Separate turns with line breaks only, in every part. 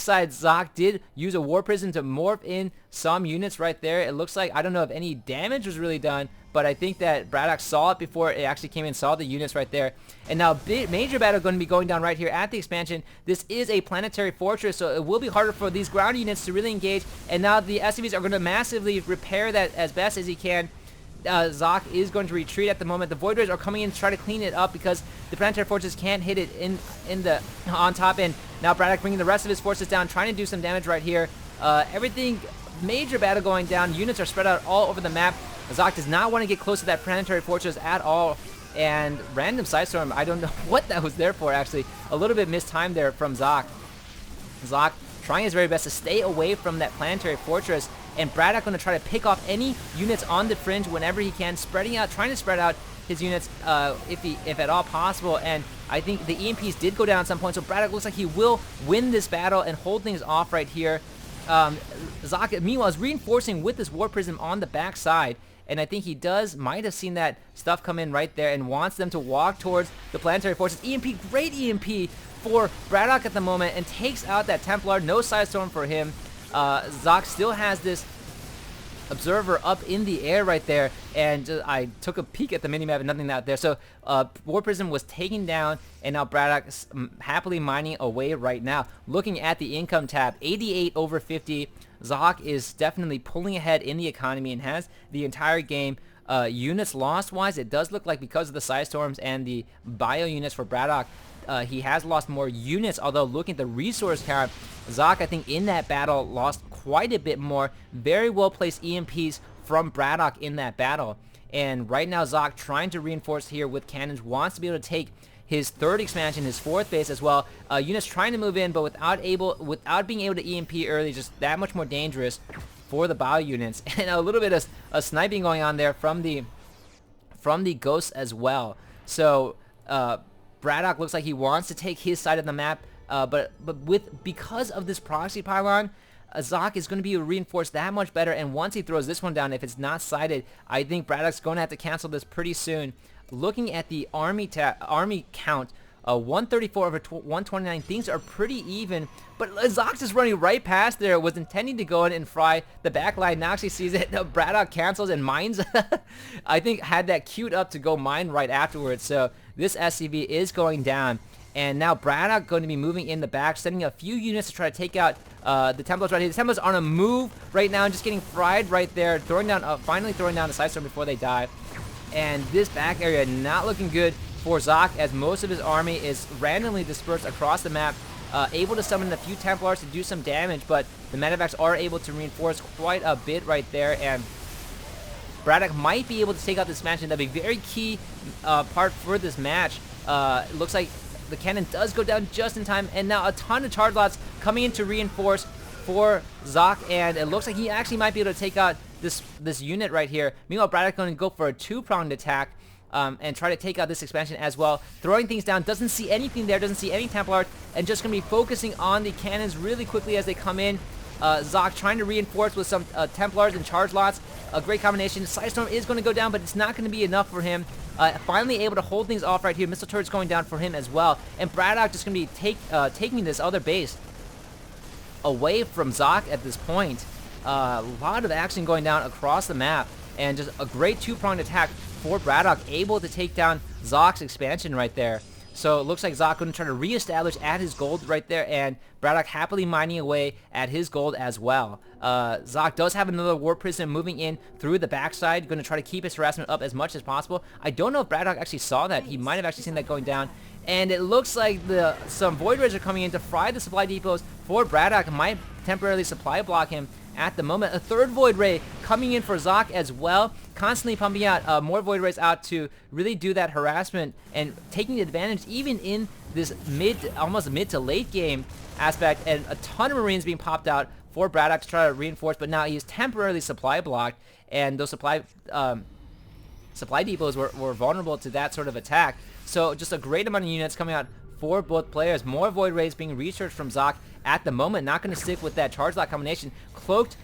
Side, Socke did use a War Prism to morph in some units right there. It looks like, I don't know if any damage was really done, but I think that BratOK saw it before it actually came in, saw the units right there. And now major battle going to be going down right here at the expansion. This is a planetary fortress, so it will be harder for these ground units to really engage. And now the SCVs are going to massively repair that as best as he can. Socke is going to retreat at the moment. The Void Rays are coming in to try to clean it up because the planetary forces can't hit it on top end. Now BratOK bringing the rest of his forces down, trying to do some damage right here. Everything, major battle going down. Units are spread out all over the map. Socke does not want to get close to that planetary fortress at all. And random Sidestorm, I don't know what that was there for actually. A little bit mistimed there from Socke. Socke trying his very best to stay away from that planetary fortress, and BratOK going to try to pick off any units on the fringe whenever he can, spreading out, trying to spread out his units if at all possible. And I think the EMPs did go down at some point, so BratOK looks like he will win this battle and hold things off right here. Socke, meanwhile, is reinforcing with this War Prism on the backside, and I think he might have seen that stuff come in right there and wants them to walk towards the planetary forces. EMP, great EMP for BratOK at the moment, and takes out that Templar. No Sidestorm for him. Socke still has this Observer up in the air right there, and I took a peek at the minimap and nothing out there. So War Prism was taken down, and now BratOK is happily mining away right now. Looking at the income tab, 88 over 50. Socke is definitely pulling ahead in the economy and has the entire game. Units lost wise, it does look like because of the Sidestorms and the bio units for BratOK, he has lost more units, although looking at the resource count, Socke, I think, in that battle lost quite a bit more. Very well placed EMPs from BratOK in that battle. And right now, Socke trying to reinforce here with cannons, wants to be able to take his third expansion, his fourth base as well. Units trying to move in, but without being able to EMP early, just that much more dangerous for the bio units. And a little bit of sniping going on there from the ghosts as well. So BratOK looks like he wants to take his side of the map, but because of this proxy pylon, Socke is going to be reinforced that much better, and once he throws this one down, if it's not sighted, I think BratOK's going to have to cancel this pretty soon. Looking at the army count, 134 over 129, things are pretty even, but Socke just running right past there, was intending to go in and fry the back line, now actually sees it. BratOK cancels and mines. I think had that queued up to go mine right afterwards, so this SCV is going down. And now BratOK going to be moving in the back, sending a few units to try to take out the Templars right here. The Templars on a move right now and just getting fried right there, finally throwing down the Sidestorm before they die. And this back area not looking good for Socke, as most of his army is randomly dispersed across the map, able to summon a few Templars to do some damage, but the medevacs are able to reinforce quite a bit right there, and BratOK might be able to take out this match, and that'd be a very key part for this match. It looks like the cannon does go down just in time, and now a ton of charge lots coming in to reinforce for Socke, and it looks like he actually might be able to take out this unit right here. Meanwhile, BratOK going to go for a two-pronged attack and try to take out this expansion as well. Throwing things down, doesn't see anything there, doesn't see any Templars, and just going to be focusing on the cannons really quickly as they come in. Socke trying to reinforce with some Templars and charge lots. A great combination. Sidestorm is going to go down, but it's not going to be enough for him. Finally able to hold things off right here. Missile turrets going down for him as well. And BratOK just going to be taking this other base away from Socke at this point. A lot of action going down across the map, and just a great two-pronged attack for BratOK, able to take down Socke's expansion right there. So it looks like Socke going to try to reestablish at his gold right there, and BratOK happily mining away at his gold as well. Socke does have another War Prism moving in through the backside, going to try to keep his harassment up as much as possible. I don't know if BratOK actually saw that. He might have actually seen that going down. And it looks like some Void Rays are coming in to fry the supply depots for BratOK. Might temporarily supply block him at the moment. A third Void Ray coming in for Socke as well, constantly pumping out more Void Rays out to really do that harassment and taking advantage even in this almost mid to late game aspect, and a ton of Marines being popped out for BratOK to try to reinforce, but now he's temporarily supply blocked, and those supply depots were vulnerable to that sort of attack. So just a great amount of units coming out for both players. More Void Rays being researched from Socke at the moment. Not going to stick with that charge lock combination. Cloaked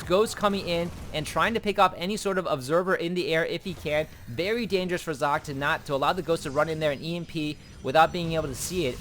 Ghost coming in and trying to pick up any sort of observer in the air if he can. Very dangerous for Socke to allow the Ghost to run in there and EMP without being able to see it.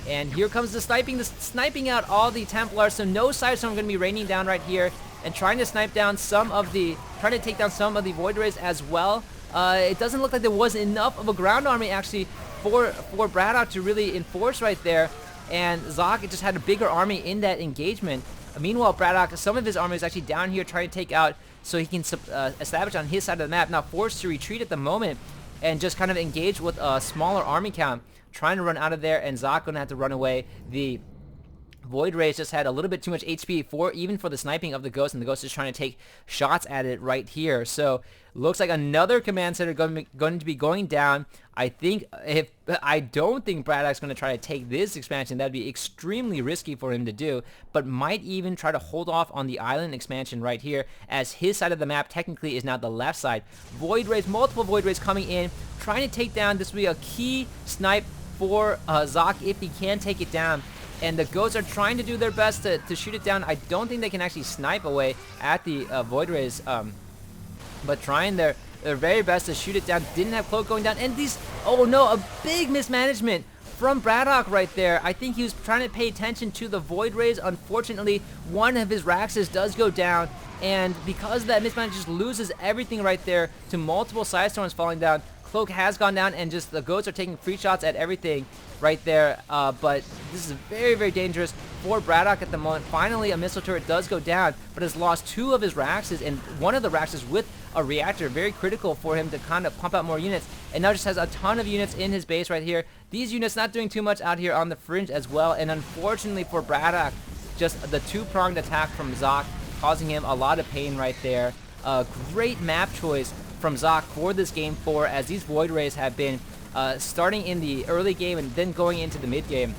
And here comes the sniping out all the Templars. So no Sidestorm going to be raining down right here, and trying to take down some of the Void Rays as well. It doesn't look like there was enough of a ground army actually for BratOK to really enforce right there. And Socke just had a bigger army in that engagement. Meanwhile, BratOK, some of his army is actually down here trying to take out so he can establish on his side of the map. Now forced to retreat at the moment and just kind of engage with a smaller army count, trying to run out of there, and Socke gonna have to run away. The Void Rays just had a little bit too much HP even for the sniping of the Ghost, and the Ghost is trying to take shots at it right here. So looks like another command center going to be going down. I don't think BratOK's going to try to take this expansion. That'd be extremely risky for him to do, but might even try to hold off on the island expansion right here, as his side of the map technically is now the left side. Void Rays, multiple Void Rays coming in, trying to take down. This will be a key snipe for Socke if he can take it down. And the Ghosts are trying to do their best to shoot it down. I don't think they can actually snipe away at the Void Rays, but trying their very best to shoot it down. Didn't have Cloak going down, and these, oh no, a big mismanagement from BratOK right there. I think he was trying to pay attention to the Void Rays. Unfortunately, one of his Raxes does go down, and because of that mismanagement, just loses everything right there to multiple Sidestorms falling down. Cloak has gone down, and just the Ghosts are taking free shots at everything right there. But this is very, very dangerous for BratOK at the moment. Finally, a missile turret does go down, but has lost two of his Raxes, and one of the Raxes with a reactor. Very critical for him to kind of pump out more units, and now just has a ton of units in his base right here. These units not doing too much out here on the fringe as well, and unfortunately for BratOK, just the two-pronged attack from Socke causing him a lot of pain right there. Great map choice from Socke for this game 4, as these Void Rays have been starting in the early game and then going into the mid game.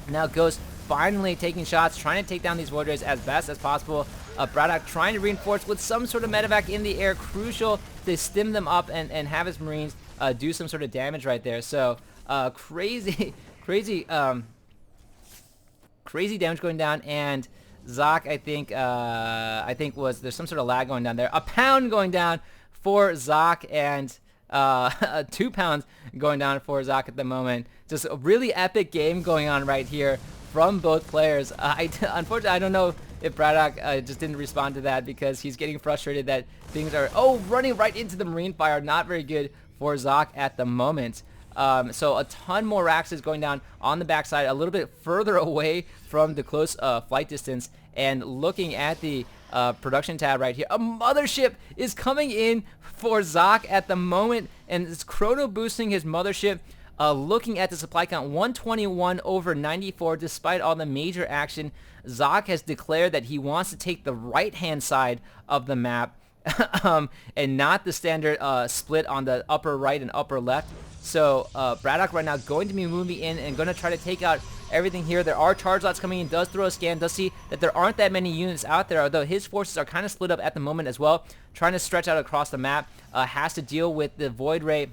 Now Ghost finally taking shots, trying to take down these Void Rays as best as possible. BratOK trying to reinforce with some sort of medevac in the air, crucial to stim them up and have his Marines do some sort of damage right there. So crazy damage going down, and Socke, I think there's some sort of lag going down there. A pound going down for Socke, and 2 pounds going down for Socke at the moment. Just a really epic game going on right here from both players. Unfortunately, I don't know if BratOK just didn't respond to that, because he's getting frustrated that things are running right into the Marine fire. Not very good for Socke at the moment. So a ton more Raxes going down on the backside, a little bit further away from the close flight distance. And looking at the production tab right here, a mothership is coming in for Socke at the moment, and it's chrono boosting his mothership. Looking at the supply count, 121 over 94. Despite all the major action, Socke has declared that he wants to take the right-hand side of the map and not the standard split on the upper right and upper left. So BratOK right now going to be moving in and going to try to take out everything here. There are charge lots coming in, does throw a scan, does see that there aren't that many units out there, although his forces are kind of split up at the moment as well, trying to stretch out across the map. Has to deal with the Void Ray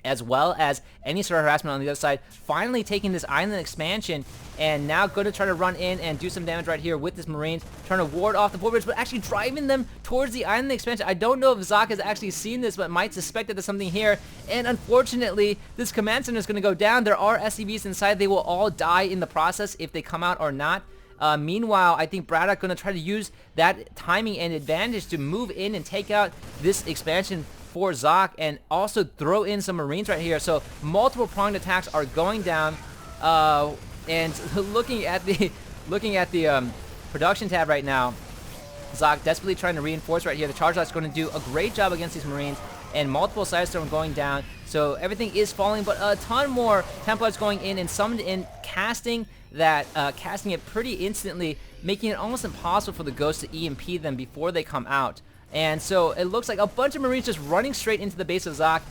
as well as any sort of harassment on the other side. Finally taking this island expansion, and now going to try to run in and do some damage right here with this Marines, trying to ward off the Void Rays, but actually driving them towards the island expansion. I don't know if Socke has actually seen this, but might suspect that there's something here, and unfortunately this command center is going to go down. There are SCVs inside. They will all die in the process if they come out or not. Meanwhile, I think BratOK going to try to use that timing and advantage to move in and take out this expansion for Socke, and also throw in some Marines right here. So multiple pronged attacks are going down, and looking at the production tab right now, Socke desperately trying to reinforce right here. The charge lot's going to do a great job against these Marines, and multiple Sidestorm going down. So everything is falling, but a ton more Templars going in and summoned in, casting it pretty instantly, making it almost impossible for the Ghost to EMP them before they come out. And so it looks like a bunch of Marines just running straight into the base of Socke.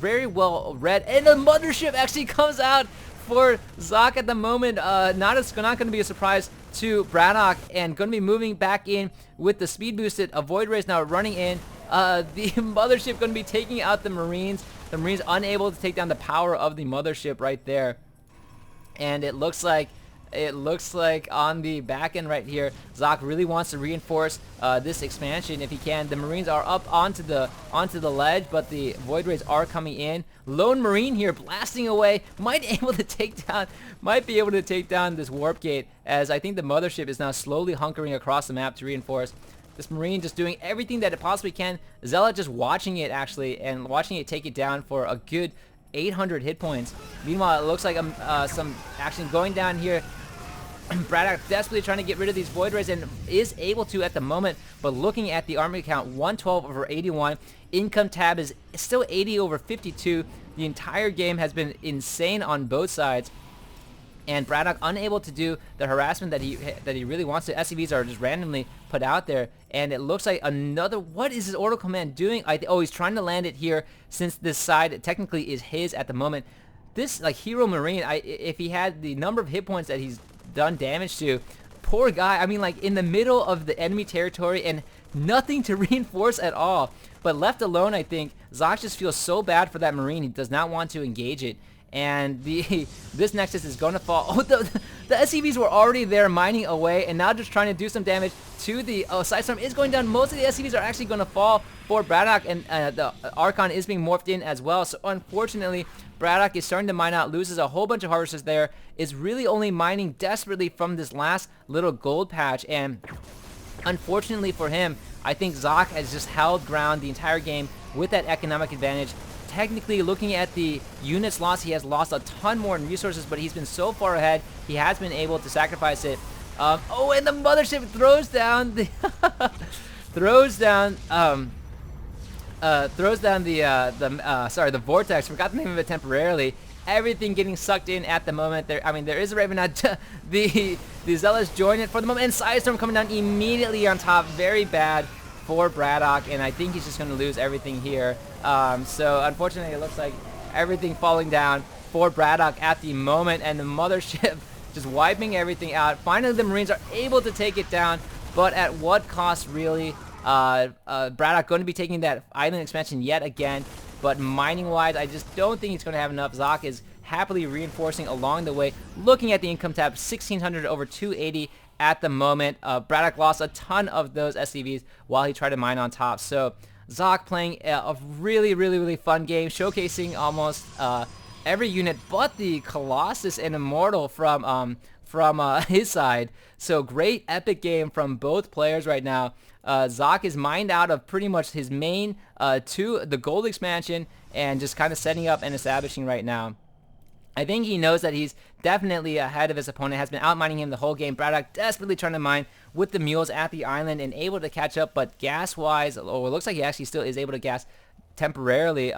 Very well read, and the mothership actually comes out for Socke at the moment. Not going to be a surprise to BratOK, and going to be moving back in with the speed boosted. A Void Rays now running in. The mothership going to be taking out the Marines. The Marines unable to take down the power of the mothership right there. And it looks like it looks like on the back end right here, Socke really wants to reinforce this expansion if he can. The Marines are up onto the ledge, but the Void Rays are coming in. Lone Marine here blasting away, might be able to take down this warp gate, as I think the mothership is now slowly hunkering across the map to reinforce. This Marine just doing everything that it possibly can. Zealot just watching it actually, and watching it take it down for a good 800 hit points. Meanwhile, it looks like some action going down here. BratOK desperately trying to get rid of these Void Rays and is able to at the moment, but looking at the army count, 112 over 81. Income tab is still 80 over 52. The entire game has been insane on both sides, and BratOK unable to do the harassment that he really wants to. SCVs are just randomly put out there, and it looks like another. What is his order command doing? Oh, he's trying to land it here since this side technically is his at the moment. This like Hero Marine, if he had the number of hit points that he's done damage to, poor guy. I mean, like in the middle of the enemy territory and nothing to reinforce at all. But left alone, I think Socke just feels so bad for that Marine. He does not want to engage it. And this Nexus is going to fall. Oh, the SCVs were already there mining away, and now just trying to do some damage to the Sidestorm is going down. Most of the SCVs are actually going to fall for BratOK, and the Archon is being morphed in as well. So unfortunately, BratOK is starting to mine out, loses a whole bunch of harvesters there, is really only mining desperately from this last little gold patch, and unfortunately for him, I think Socke has just held ground the entire game with that economic advantage. Technically, looking at the units lost, he has lost a ton more in resources, but he's been so far ahead, he has been able to sacrifice it. Oh, and the mothership throws down the the vortex. Forgot the name of it temporarily. Everything getting sucked in at the moment. There is a Raven out. The Zealots join it for the moment, and Sidestorm coming down immediately on top. Very bad for BratOK, and I think he's just going to lose everything here. So unfortunately, it looks like everything falling down for BratOK at the moment, and the mothership just wiping everything out. Finally, the Marines are able to take it down, but at what cost, really? BratOK going to be taking that island expansion yet again, but mining-wise, I just don't think he's going to have enough. Socke is happily reinforcing along the way. Looking at the income tab, 1,600 over 280 at the moment. BratOK lost a ton of those SCVs while he tried to mine on top. So Socke playing a really fun game, showcasing almost every unit but the Colossus and Immortal from his side. So great epic game from both players right now. Socke is mined out of pretty much his main to the gold expansion, and just kind of setting up and establishing right now. I think he knows that he's definitely ahead of his opponent, has been outmining him the whole game. BratOK desperately trying to mine with the mules at the island and able to catch up, but gas-wise, oh, it looks like he actually still is able to gas temporarily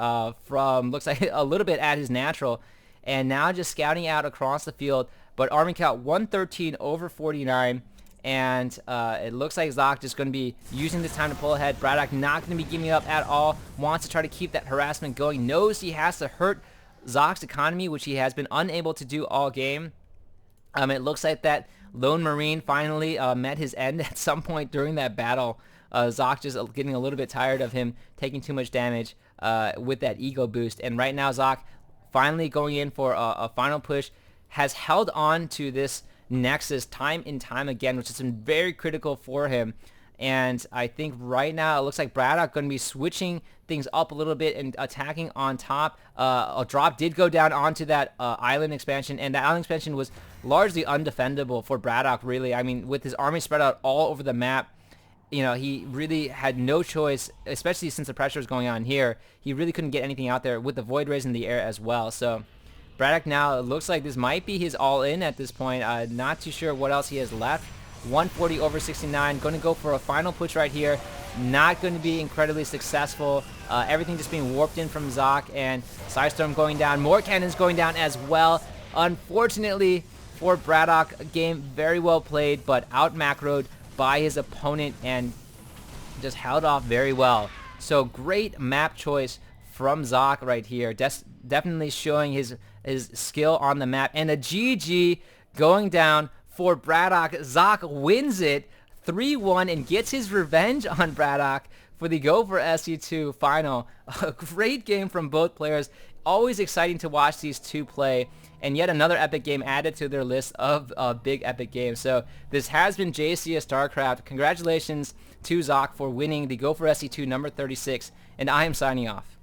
looks like a little bit at his natural, and now just scouting out across the field. But army count 113 over 49, and it looks like Socke just going to be using this time to pull ahead. BratOK not going to be giving up at all, wants to try to keep that harassment going, knows he has to hurt Socke's economy, which he has been unable to do all game. It looks like that Lone Marine finally met his end at some point during that battle. Socke just getting a little bit tired of him taking too much damage with that ego boost. And right now Socke finally going in for a final push, has held on to this Nexus time and time again, which has been very critical for him. And I think right now it looks like BratOK going to be switching things up a little bit and attacking on top. A drop did go down onto that island expansion, and that island expansion was largely undefendable for BratOK, really. I mean, with his army spread out all over the map, you know, he really had no choice, especially since the pressure is going on here. He really couldn't get anything out there with the Void Rays in the air as well. So BratOK now, it looks like this might be his all-in at this point. Not too sure what else he has left. 140 over 69, going to go for a final push right here. Not going to be incredibly successful. Everything just being warped in from Socke, and Sidestorm going down. More cannons going down as well. Unfortunately for BratOK, a game very well played, but out macroed by his opponent and just held off very well. So great map choice from Socke right here. Definitely showing his skill on the map. And a GG going down for BratOK. Socke wins it 3-1 and gets his revenge on BratOK for the Go4SC2 final. A great game from both players. always exciting to watch these two play, and yet another epic game added to their list of big epic games. So this has been JCS StarCraft. Congratulations to Socke for winning the Go4SC2 number 36, and I am signing off.